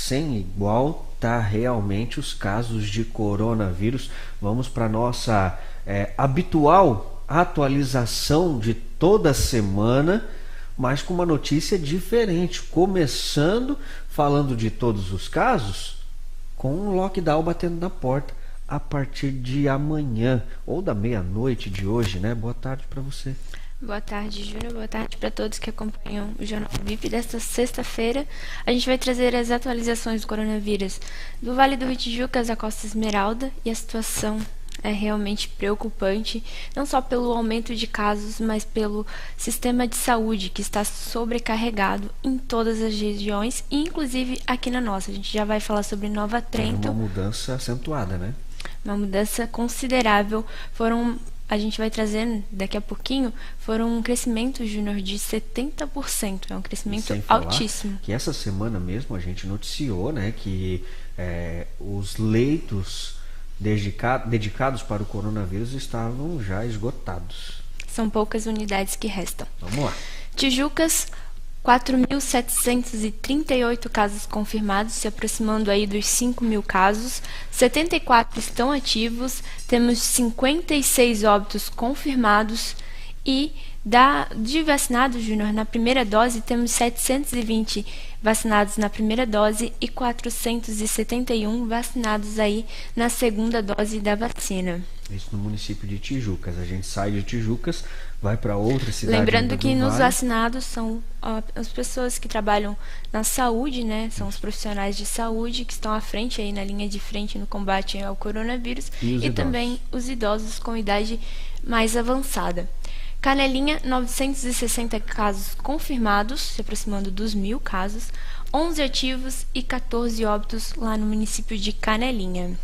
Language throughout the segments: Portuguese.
sem igual tá realmente os casos de coronavírus. Vamos para nossa habitual atualização de toda semana, mas com uma notícia diferente. Começando falando de todos os casos, com um lockdown batendo na porta a partir de amanhã ou da meia-noite de hoje, né? Boa tarde para você. Boa tarde, Júnior. Boa tarde para todos que acompanham o Jornal VIP desta sexta-feira. A gente vai trazer as atualizações do coronavírus do Vale do Rio Tijucas à Costa Esmeralda, e a situação é realmente preocupante, não só pelo aumento de casos, mas pelo sistema de saúde que está sobrecarregado em todas as regiões, inclusive aqui na nossa. A gente já vai falar sobre Nova Trento. Uma mudança acentuada, né? Uma mudança considerável. A gente vai trazer daqui a pouquinho, foram um crescimento, Júnior, de 70%. É um crescimento altíssimo. Que essa semana mesmo a gente noticiou, né, que os leitos dedicados para o coronavírus estavam já esgotados. São poucas unidades que restam. Vamos lá. Tijucas, 4.738 casos confirmados, se aproximando aí dos 5.000 casos. 74 estão ativos, temos 56 óbitos confirmados e de vacinados, Júnior, na primeira dose, temos 720 vacinados na primeira dose e 471 vacinados aí na segunda dose da vacina. Isso no município de Tijucas. A gente sai de Tijucas, vai para outra cidade. Lembrando que nos vacinados são as pessoas que trabalham na saúde, né? São os profissionais de saúde que estão à frente, aí na linha de frente no combate ao coronavírus, e também os idosos com idade mais avançada. Canelinha, 960 casos confirmados, se aproximando dos 1.000 casos, 11 ativos e 14 óbitos lá no município de Canelinha.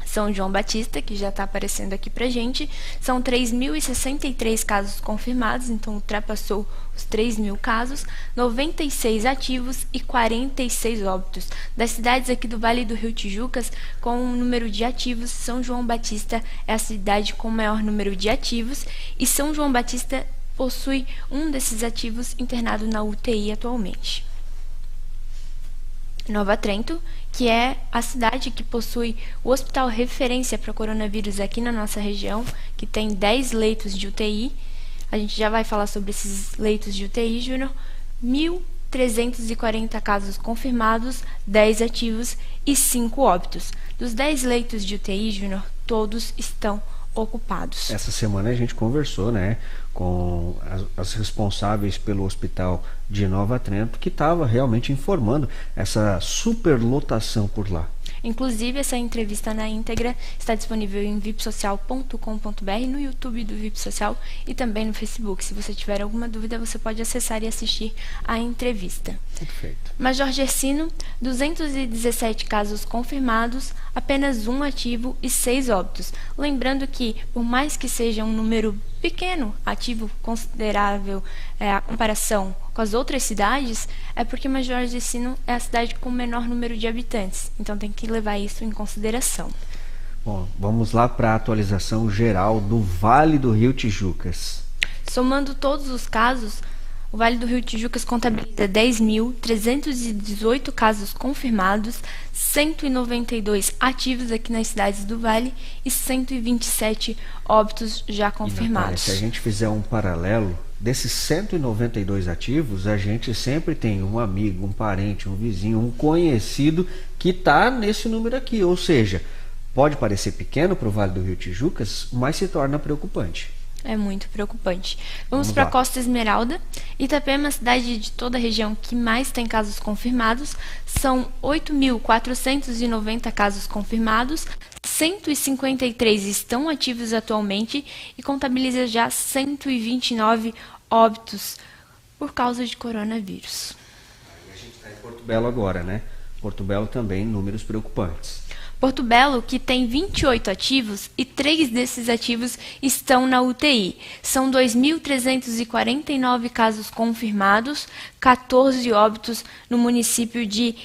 São João Batista, que já está aparecendo aqui pra gente, são 3.063 casos confirmados, então ultrapassou os 3.000 casos, 96 ativos e 46 óbitos. Das cidades aqui do Vale do Rio Tijucas, com o número de ativos, São João Batista é a cidade com o maior número de ativos, e São João Batista possui um desses ativos internado na UTI atualmente. Nova Trento, que é a cidade que possui o hospital referência para coronavírus aqui na nossa região, que tem 10 leitos de UTI. A gente já vai falar sobre esses leitos de UTI, Júnior. 1.340 casos confirmados, 10 ativos e 5 óbitos. Dos 10 leitos de UTI, Júnior, todos estão ocupados. Essa semana a gente conversou, né, com as responsáveis pelo hospital de Nova Trento, que estava realmente informando essa superlotação por lá. Inclusive, essa entrevista na íntegra está disponível em vipsocial.com.br, no YouTube do VIP Social e também no Facebook. Se você tiver alguma dúvida, você pode acessar e assistir a entrevista. Perfeito. Major Gersino, 217 casos confirmados, apenas 1 ativo e 6 óbitos. Lembrando que, por mais que seja um número pequeno, ativo considerável, a comparação com as outras cidades, é porque Major Gersino é a cidade com o menor número de habitantes. Então tem que levar isso em consideração. Bom, vamos lá para a atualização geral do Vale do Rio Tijucas. Somando todos os casos, o Vale do Rio Tijucas contabiliza 10.318 casos confirmados, 192 ativos aqui nas cidades do Vale e 127 óbitos já confirmados. Se a gente fizer um paralelo, desses 192 ativos, a gente sempre tem um amigo, um parente, um vizinho, um conhecido que está nesse número aqui. Ou seja, pode parecer pequeno para o Vale do Rio Tijucas, mas se torna preocupante. É muito preocupante. Vamos para a Costa Esmeralda. Itapema é a cidade de toda a região que mais tem casos confirmados. São 8.490 casos confirmados, 153 estão ativos atualmente e contabiliza já 129 óbitos por causa de coronavírus. A gente está em Porto Belo agora, né? Porto Belo também, números preocupantes. Porto Belo, que tem 28 ativos e 3 desses ativos estão na UTI. São 2.349 casos confirmados, 14 óbitos no município de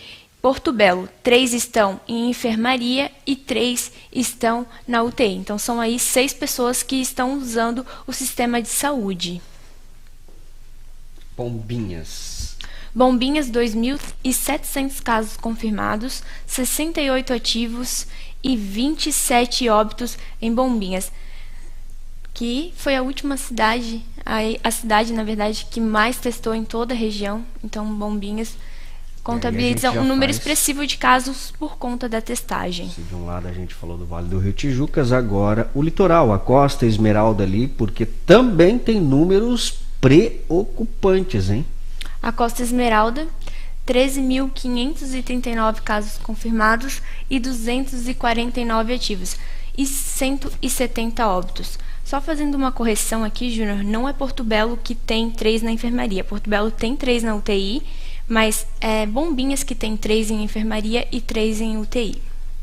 Porto Belo. 3 estão em enfermaria e 3 estão na UTI. Então são aí 6 pessoas que estão usando o sistema de saúde. Bombinhas. Bombinhas, 2.700 casos confirmados, 68 ativos e 27 óbitos em Bombinhas, que foi a última cidade, a cidade, na verdade, que mais testou em toda a região. Então, Bombinhas contabiliza um número expressivo de casos por conta da testagem. De um lado a gente falou do Vale do Rio Tijucas, agora o litoral, a Costa Esmeralda ali, porque também tem números preocupantes, hein? A Costa Esmeralda, 13.539 casos confirmados e 249 ativos e 170 óbitos. Só fazendo uma correção aqui, Júnior, não é Porto Belo que tem 3 na enfermaria. Porto Belo tem 3 na UTI, mas é Bombinhas que tem 3 em enfermaria e 3 em UTI.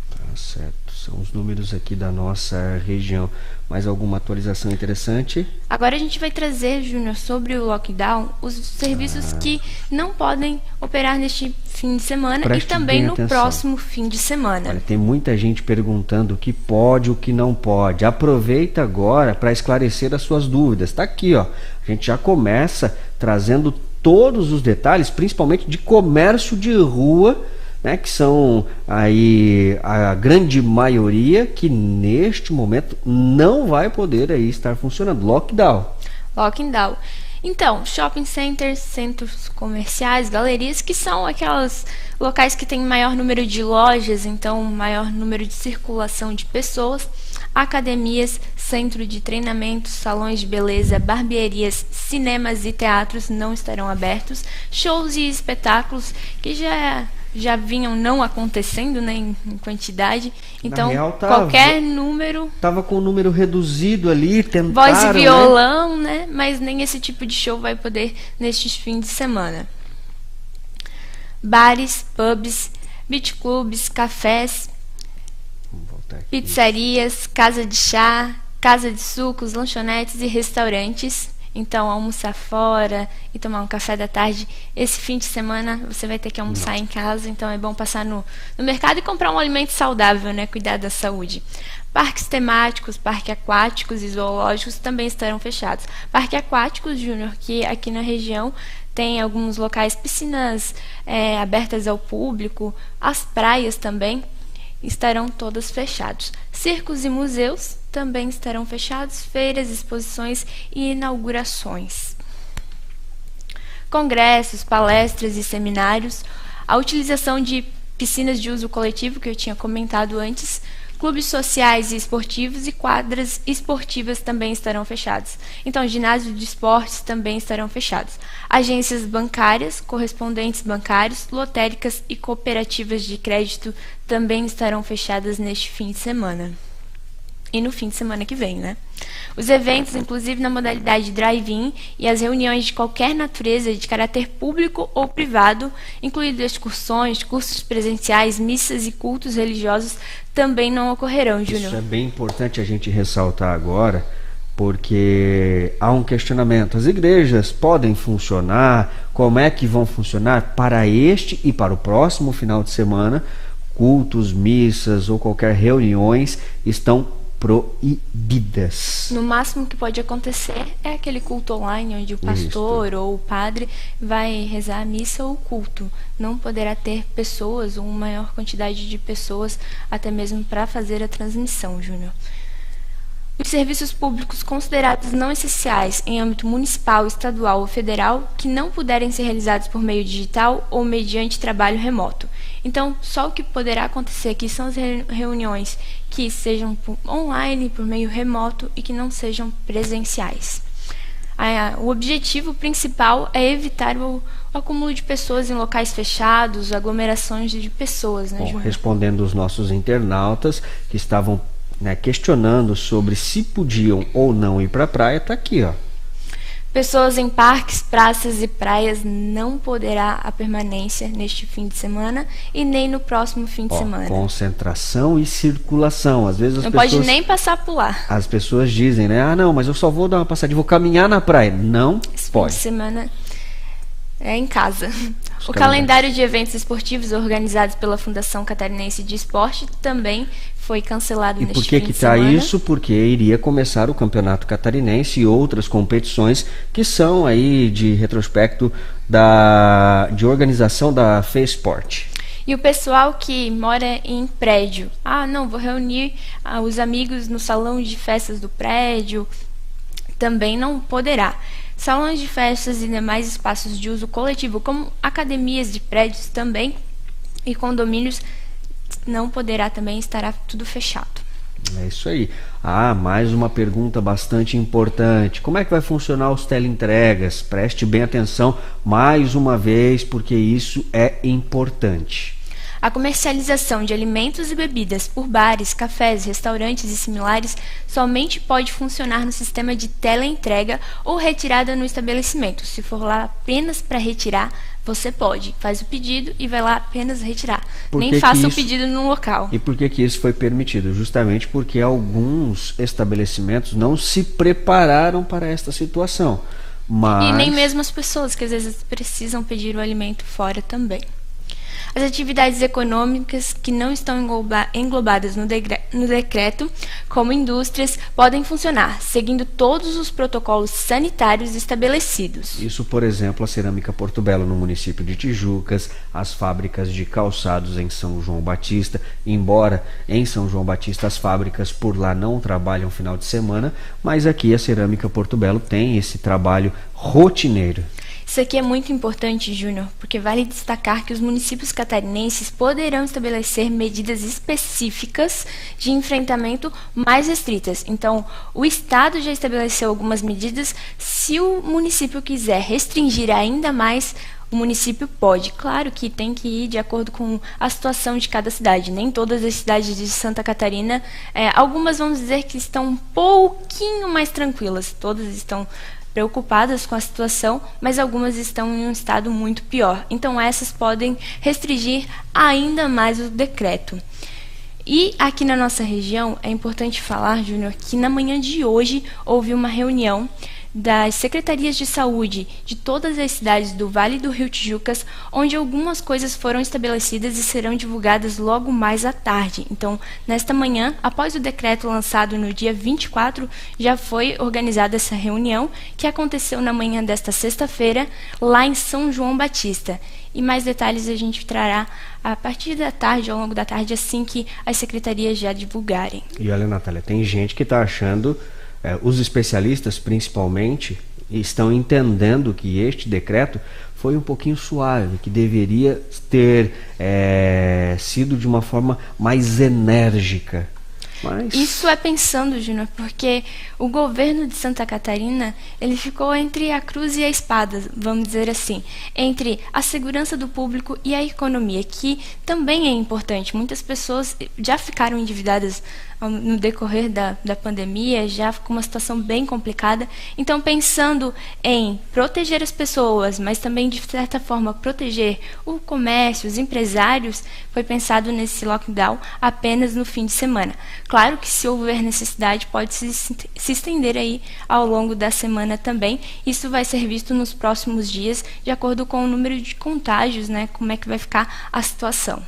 Tá certo, são os números aqui da nossa região. Mais alguma atualização interessante? Agora a gente vai trazer, Júnior, sobre o lockdown, os serviços que não podem operar neste fim de semana e também no próximo fim de semana. Olha, tem muita gente perguntando o que pode e o que não pode. Aproveita agora para esclarecer as suas dúvidas. Está aqui, ó. A gente já começa trazendo todos os detalhes, principalmente de comércio de rua, né, que são aí a grande maioria que neste momento não vai poder aí estar funcionando. Lockdown. Então, shopping centers, centros comerciais, galerias, que são aquelas locais que têm maior número de lojas, então maior número de circulação de pessoas, academias, centro de treinamento, salões de beleza, barbearias, cinemas e teatros não estarão abertos, shows e espetáculos que já vinham não acontecendo, né, em quantidade. Então, qualquer número... Tava com um número reduzido ali, tentaram, voz e violão, né? Mas nem esse tipo de show vai poder nestes fins de semana. Bares, pubs, beach clubs, cafés, pizzarias, casa de chá, casa de sucos, lanchonetes e restaurantes. Então, almoçar fora e tomar um café da tarde. Esse fim de semana você vai ter que almoçar em casa, então é bom passar no mercado e comprar um alimento saudável, né? Cuidar da saúde. Parques temáticos, parques aquáticos e zoológicos também estarão fechados. Parque aquáticos, Júnior, que aqui na região tem alguns locais, piscinas abertas ao público, as praias também estarão todas fechados. Circos e museus também estarão fechados, feiras, exposições e inaugurações. Congressos, palestras e seminários, a utilização de piscinas de uso coletivo, que eu tinha comentado antes, clubes sociais e esportivos e quadras esportivas também estarão fechados. Então, ginásios de esportes também estarão fechados. Agências bancárias, correspondentes bancários, lotéricas e cooperativas de crédito também estarão fechadas neste fim de semana. E no fim de semana que vem, né? Os eventos, inclusive na modalidade drive-in, e as reuniões de qualquer natureza de caráter público ou privado, incluindo excursões, cursos presenciais, missas e cultos religiosos, também não ocorrerão, Júnior. Isso é bem importante a gente ressaltar agora, porque há um questionamento. As igrejas podem funcionar? Como é que vão funcionar para este e para o próximo final de semana? Cultos, missas ou qualquer reuniões estão proibidas. No máximo que pode acontecer é aquele culto online onde o pastor ou o padre vai rezar a missa ou o culto. Não poderá ter pessoas ou uma maior quantidade de pessoas até mesmo para fazer a transmissão, Júnior. Os serviços públicos considerados não essenciais em âmbito municipal, estadual ou federal que não puderem ser realizados por meio digital ou mediante trabalho remoto. Então, só o que poderá acontecer aqui são as reuniões que sejam online, por meio remoto e que não sejam presenciais. O objetivo principal é evitar o acúmulo de pessoas em locais fechados, aglomerações de pessoas, né, Júnior? Respondendo os nossos internautas que estavam questionando sobre se podiam ou não ir para a praia, tá aqui, ó. Pessoas em parques, praças e praias não poderá a permanência neste fim de semana e nem no próximo fim de semana. Concentração e circulação. Às vezes as não pessoas pode nem passar por lá. As pessoas dizem, né? Ah, não, mas eu só vou dar uma passadinha, vou caminhar na praia. Não Esse pode. Fim de semana é em casa. O calendário de eventos esportivos organizados pela Fundação Catarinense de Esporte também foi cancelado E neste por que fim que de está semana. isso? Porque iria começar o Campeonato Catarinense e outras competições que são aí de retrospecto de organização da FESPORT. E o pessoal que mora em prédio, não, vou reunir os amigos no salão de festas do prédio, também não poderá. Salões de festas e demais espaços de uso coletivo, como academias de prédios também e condomínios, não poderá também, estará tudo fechado. É isso aí. Mais uma pergunta bastante importante. Como é que vai funcionar os teleentregas? Preste bem atenção mais uma vez, porque isso é importante. A comercialização de alimentos e bebidas por bares, cafés, restaurantes e similares somente pode funcionar no sistema de teleentrega ou retirada no estabelecimento. Se for lá apenas para retirar, você pode. Faz o pedido e vai lá apenas retirar. Nem faça o pedido no local. E por que isso foi permitido? Justamente porque alguns estabelecimentos não se prepararam para esta situação. E nem mesmo as pessoas que às vezes precisam pedir o alimento fora também. As atividades econômicas que não estão englobadas no decreto, como indústrias, podem funcionar, seguindo todos os protocolos sanitários estabelecidos. Isso, por exemplo, a Cerâmica Porto Belo, no município de Tijucas, as fábricas de calçados em São João Batista, embora em São João Batista as fábricas por lá não trabalham final de semana, mas aqui a Cerâmica Porto Belo tem esse trabalho rotineiro. Isso aqui é muito importante, Júnior, porque vale destacar que os municípios catarinenses poderão estabelecer medidas específicas de enfrentamento mais restritas. Então, o Estado já estabeleceu algumas medidas. Se o município quiser restringir ainda mais, o município pode. Claro que tem que ir de acordo com a situação de cada cidade. Nem todas as cidades de Santa Catarina, algumas vamos dizer que estão um pouquinho mais tranquilas. Todas estão preocupadas com a situação, mas algumas estão em um estado muito pior. Então essas podem restringir ainda mais o decreto. E aqui na nossa região é importante falar, Júnior, que na manhã de hoje houve uma reunião das secretarias de saúde de todas as cidades do Vale do Rio Tijucas, onde algumas coisas foram estabelecidas e serão divulgadas logo mais à tarde. Então, nesta manhã, após o decreto lançado no dia 24, já foi organizada essa reunião, que aconteceu na manhã desta sexta-feira, lá em São João Batista. E mais detalhes a gente trará a partir da tarde, ao longo da tarde, assim que as secretarias já divulgarem. E olha, Natália, tem gente que está achando... os especialistas, principalmente, estão entendendo que este decreto foi um pouquinho suave, que deveria ter sido de uma forma mais enérgica. Mas... Isso é pensando, Júnior, porque o governo de Santa Catarina, ele ficou entre a cruz e a espada, vamos dizer assim, entre a segurança do público e a economia, que também é importante. Muitas pessoas já ficaram endividadas no decorrer da pandemia, já com uma situação bem complicada. Então, pensando em proteger as pessoas, mas também, de certa forma, proteger o comércio, os empresários, foi pensado nesse lockdown apenas no fim de semana. Claro que, se houver necessidade, pode se estender aí ao longo da semana também. Isso vai ser visto nos próximos dias, de acordo com o número de contágios, né? Como é que vai ficar a situação.